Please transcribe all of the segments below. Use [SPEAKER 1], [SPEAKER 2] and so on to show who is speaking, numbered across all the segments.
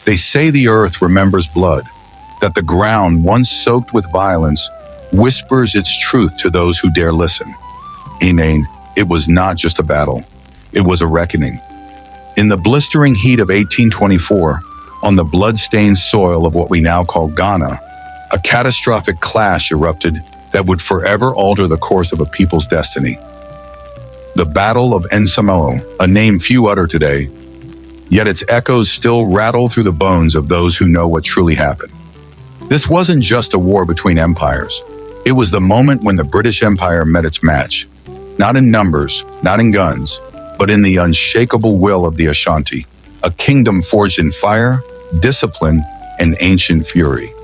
[SPEAKER 1] They say the earth remembers blood, that the ground, once soaked with violence, whispers its truth to those who dare listen. Inane, it was not just a battle. It was a reckoning. In the blistering heat of 1824, on the blood-stained soil of what we now call Ghana, a catastrophic clash erupted that would forever alter the course of a people's destiny. The Battle of Nsamoo, a name few utter today, yet its echoes still rattle through the bones of those who know what truly happened. This wasn't just a war between empires. It was the moment when the British Empire met its match, not in numbers, not in guns, but in the unshakable will of the Ashanti, a kingdom forged in fire, discipline, and ancient fury.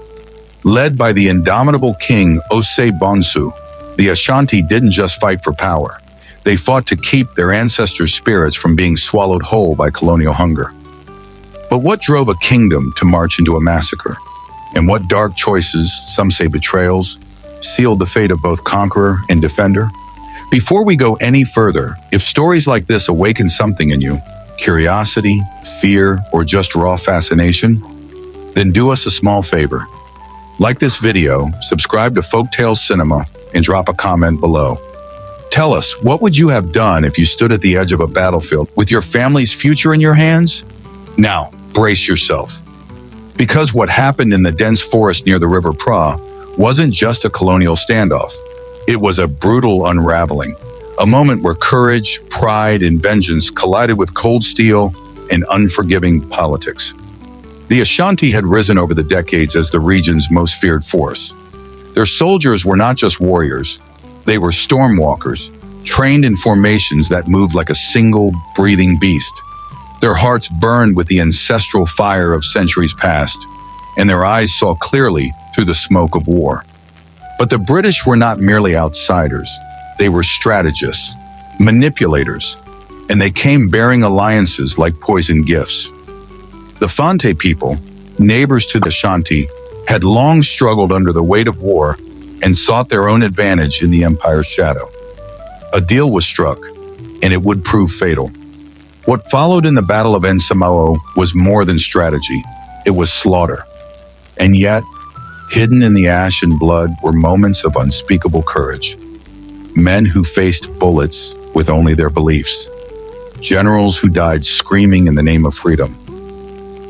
[SPEAKER 1] Led by the indomitable king Osei Bonsu, the Ashanti didn't just fight for power. They fought to keep their ancestors' spirits from being swallowed whole by colonial hunger. But what drove a kingdom to march into a massacre? And what dark choices, some say betrayals, sealed the fate of both conqueror and defender? Before we go any further, if stories like this awaken something in you, curiosity, fear, or just raw fascination, then do us a small favor. Like this video, subscribe to Folktales Cinema, and drop a comment below. Tell us, what would you have done if you stood at the edge of a battlefield with your family's future in your hands? Now, brace yourself. Because what happened in the dense forest near the River Pra wasn't just a colonial standoff. It was a brutal unraveling, a moment where courage, pride, and vengeance collided with cold steel and unforgiving politics. The Ashanti had risen over the decades as the region's most feared force. Their soldiers were not just warriors, they were stormwalkers, trained in formations that moved like a single, breathing beast. Their hearts burned with the ancestral fire of centuries past, and their eyes saw clearly through the smoke of war. But the British were not merely outsiders. They were strategists, manipulators, and they came bearing alliances like poison gifts. The Fante people, neighbors to the Ashanti, had long struggled under the weight of war and sought their own advantage in the empire's shadow. A deal was struck, and it would prove fatal. What followed in the Battle of Nsamoo was more than strategy. It was slaughter. And yet, hidden in the ash and blood were moments of unspeakable courage. Men who faced bullets with only their beliefs. Generals who died screaming in the name of freedom.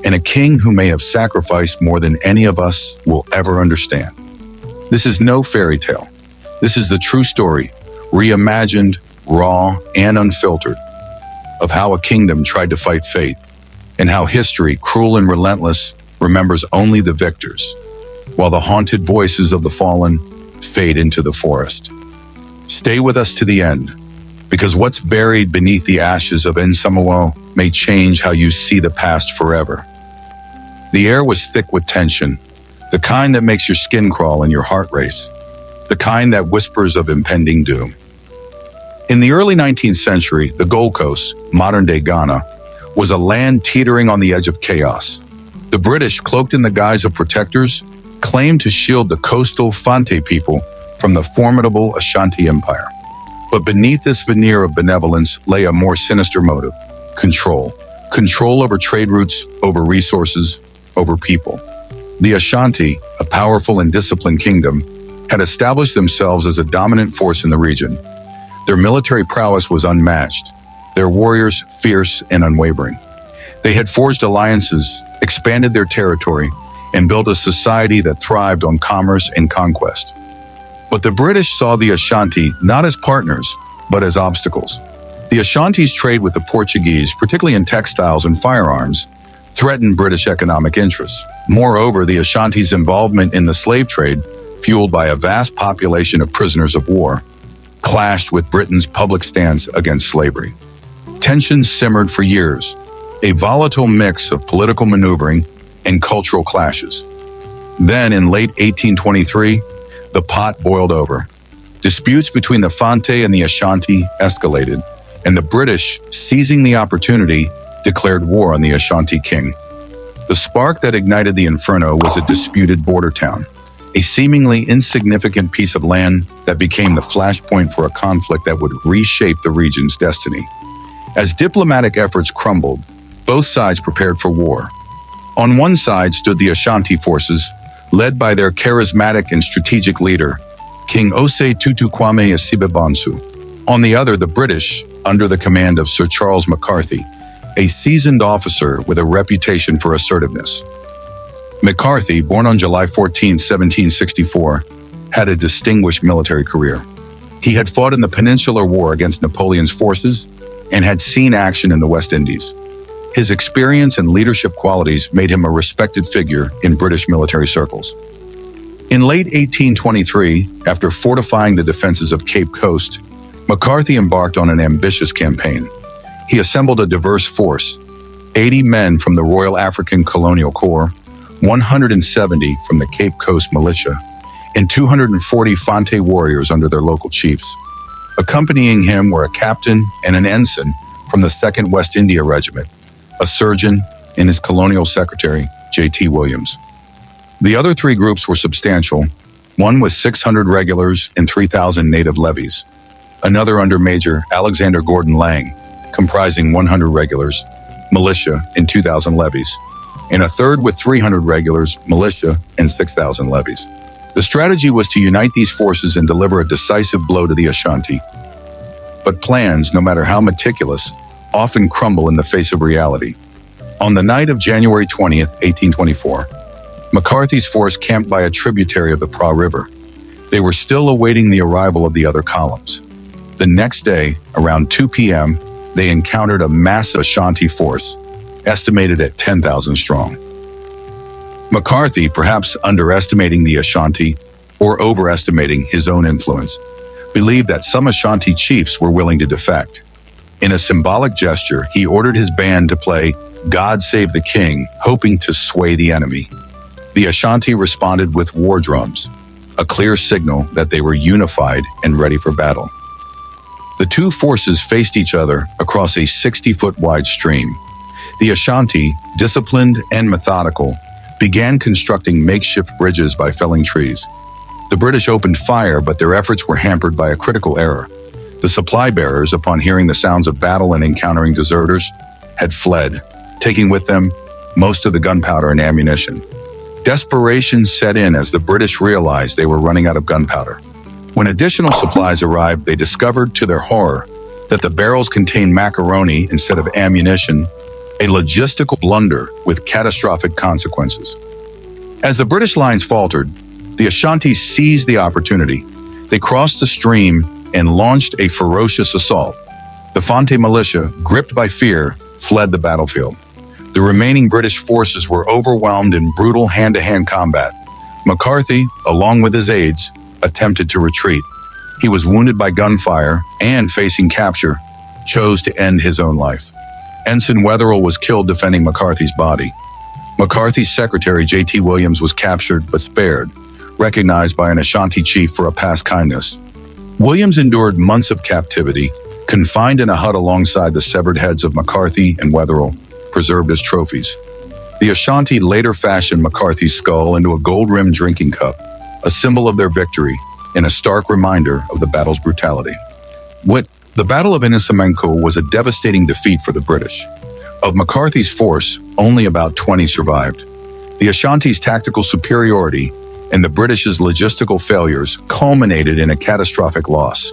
[SPEAKER 1] And a king who may have sacrificed more than any of us will ever understand. This is no fairy tale. This is the true story, reimagined, raw, and unfiltered, of how a kingdom tried to fight fate, and how history, cruel and relentless, remembers only the victors, while the haunted voices of the fallen fade into the forest. Stay with us to the end, because what's buried beneath the ashes of Nsamoo may change how you see the past forever. The air was thick with tension, the kind that makes your skin crawl and your heart race, the kind that whispers of impending doom. In the early 19th century, the Gold Coast, modern-day Ghana, was a land teetering on the edge of chaos. The British, cloaked in the guise of protectors, claimed to shield the coastal Fante people from the formidable Ashanti Empire. But beneath this veneer of benevolence lay a more sinister motive: control. Control over trade routes, over resources, over people. The Ashanti, a powerful and disciplined kingdom, had established themselves as a dominant force in the region. Their military prowess was unmatched, their warriors fierce and unwavering. They had forged alliances, expanded their territory, and built a society that thrived on commerce and conquest. But the British saw the Ashanti not as partners, but as obstacles. The Ashanti's trade with the Portuguese, particularly in textiles and firearms, threatened British economic interests. Moreover, the Ashanti's involvement in the slave trade, fueled by a vast population of prisoners of war, clashed with Britain's public stance against slavery. Tensions simmered for years, a volatile mix of political maneuvering and cultural clashes. Then, in late 1823, the pot boiled over. Disputes between the Fante and the Ashanti escalated, and the British, seizing the opportunity, declared war on the Ashanti king. The spark that ignited the inferno was a disputed border town, a seemingly insignificant piece of land that became the flashpoint for a conflict that would reshape the region's destiny. As diplomatic efforts crumbled, both sides prepared for war. On one side stood the Ashanti forces, led by their charismatic and strategic leader, King Osei Tutu Kwame Asibebonsu. On the other, the British, under the command of Sir Charles McCarthy, a seasoned officer with a reputation for assertiveness. McCarthy, born on July 14, 1764, had a distinguished military career. He had fought in the Peninsular War against Napoleon's forces and had seen action in the West Indies. His experience and leadership qualities made him a respected figure in British military circles. In late 1823, after fortifying the defenses of Cape Coast, McCarthy embarked on an ambitious campaign. He assembled a diverse force, 80 men from the Royal African Colonial Corps, 170 from the Cape Coast Militia, and 240 Fante warriors under their local chiefs. Accompanying him were a captain and an ensign from the 2nd West India Regiment, a surgeon, and his colonial secretary, J.T. Williams. The other three groups were substantial, one with 600 regulars and 3,000 native levies, another under Major Alexander Gordon Lang, comprising 100 regulars, militia, and 2,000 levies, and a third with 300 regulars, militia, and 6,000 levies. The strategy was to unite these forces and deliver a decisive blow to the Ashanti. But plans, no matter how meticulous, often crumble in the face of reality. On the night of January 20th, 1824, McCarthy's force camped by a tributary of the Pra River. They were still awaiting the arrival of the other columns. The next day, around 2 p.m., they encountered a massive Ashanti force, estimated at 10,000 strong. McCarthy, perhaps underestimating the Ashanti or overestimating his own influence, believed that some Ashanti chiefs were willing to defect. In a symbolic gesture, he ordered his band to play "God Save the King," hoping to sway the enemy. The Ashanti responded with war drums, a clear signal that they were unified and ready for battle. The two forces faced each other across a 60-foot wide stream. The Ashanti, disciplined and methodical, began constructing makeshift bridges by felling trees. The British opened fire, but their efforts were hampered by a critical error. The supply bearers, upon hearing the sounds of battle and encountering deserters, had fled, taking with them most of the gunpowder and ammunition. Desperation set in as the British realized they were running out of gunpowder. When additional supplies arrived, they discovered, to their horror, that the barrels contained macaroni instead of ammunition, a logistical blunder with catastrophic consequences. As the British lines faltered, the Ashanti seized the opportunity. They crossed the stream and launched a ferocious assault. The Fante militia, gripped by fear, fled the battlefield. The remaining British forces were overwhelmed in brutal hand-to-hand combat. McCarthy, along with his aides, attempted to retreat. He was wounded by gunfire and, facing capture, chose to end his own life. Ensign Wetherill was killed defending McCarthy's body. McCarthy's secretary, J.T. Williams, was captured but spared, recognized by an Ashanti chief for a past kindness. Williams endured months of captivity, confined in a hut alongside the severed heads of McCarthy and Wetherill, preserved as trophies. The Ashanti later fashioned McCarthy's skull into a gold-rimmed drinking cup, a symbol of their victory and a stark reminder of the battle's brutality. The Battle of Inisemenko was a devastating defeat for the British. Of McCarthy's force, only about 20 survived. The Ashanti's tactical superiority and the British's logistical failures culminated in a catastrophic loss.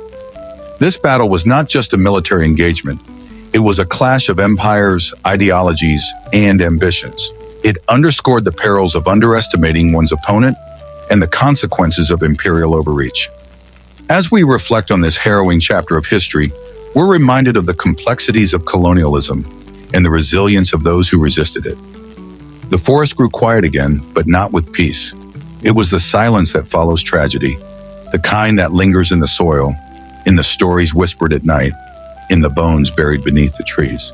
[SPEAKER 1] This battle was not just a military engagement. It was a clash of empires, ideologies, and ambitions. It underscored the perils of underestimating one's opponent and the consequences of imperial overreach. As we reflect on this harrowing chapter of history, we're reminded of the complexities of colonialism and the resilience of those who resisted it. The forest grew quiet again, but not with peace. It was the silence that follows tragedy, the kind that lingers in the soil, in the stories whispered at night, in the bones buried beneath the trees.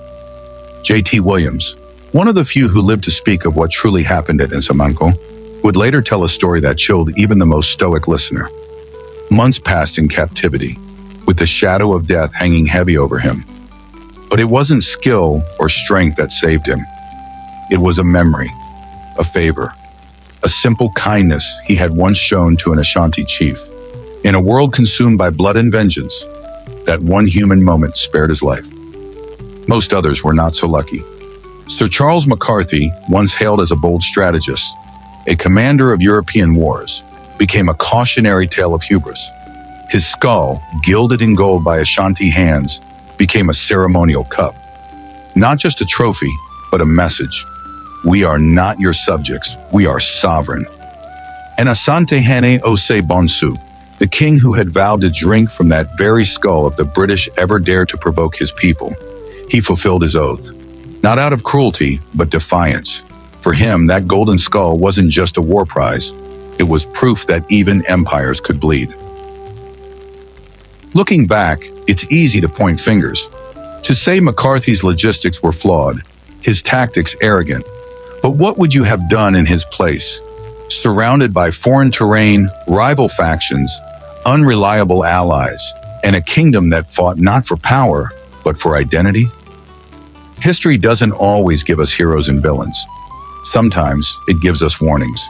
[SPEAKER 1] J.T. Williams, one of the few who lived to speak of what truly happened at Inisemenko, would later tell a story that chilled even the most stoic listener. Months passed in captivity, with the shadow of death hanging heavy over him. But it wasn't skill or strength that saved him. It was a memory, a favor, a simple kindness he had once shown to an Ashanti chief. In a world consumed by blood and vengeance, that one human moment spared his life. Most others were not so lucky. Sir Charles McCarthy, once hailed as a bold strategist, a commander of European wars, became a cautionary tale of hubris. His skull, gilded in gold by Ashanti hands, became a ceremonial cup. Not just a trophy, but a message. We are not your subjects, we are sovereign. And Asante Hane Ose Bonsu, the king who had vowed to drink from that very skull if the British ever dared to provoke his people. He fulfilled his oath, not out of cruelty, but defiance. For him, that golden skull wasn't just a war prize, it was proof that even empires could bleed. Looking back, it's easy to point fingers. To say McCarthy's logistics were flawed, his tactics arrogant. But what would you have done in his place? Surrounded by foreign terrain, rival factions, unreliable allies, and a kingdom that fought not for power, but for identity? History doesn't always give us heroes and villains. Sometimes it gives us warnings.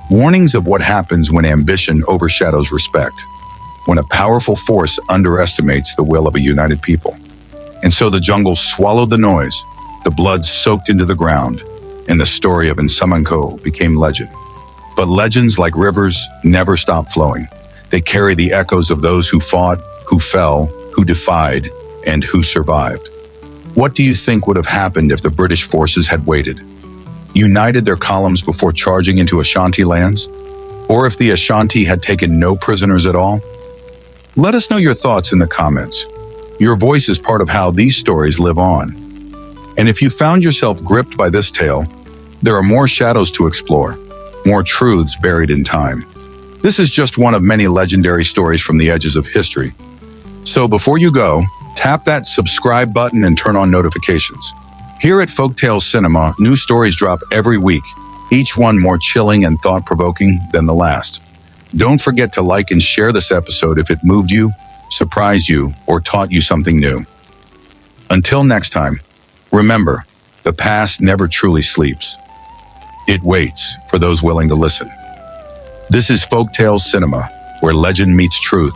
[SPEAKER 1] Warnings of what happens when ambition overshadows respect, when a powerful force underestimates the will of a united people. And so the jungle swallowed the noise, the blood soaked into the ground, and the story of Nsamanko became legend. But legends, like rivers, never stop flowing. They carry the echoes of those who fought, who fell, who defied, and who survived. What do you think would have happened if the British forces had waited, united their columns before charging into Ashanti lands? Or if the Ashanti had taken no prisoners at all? Let us know your thoughts in the comments. Your voice is part of how these stories live on. And if you found yourself gripped by this tale, there are more shadows to explore, more truths buried in time. This is just one of many legendary stories from the edges of history. So before you go, tap that subscribe button and turn on notifications. Here at Folktales Cinema, new stories drop every week, each one more chilling and thought-provoking than the last. Don't forget to like and share this episode if it moved you, surprised you, or taught you something new. Until next time, remember, the past never truly sleeps. It waits for those willing to listen. This is Folktales Cinema, where legend meets truth,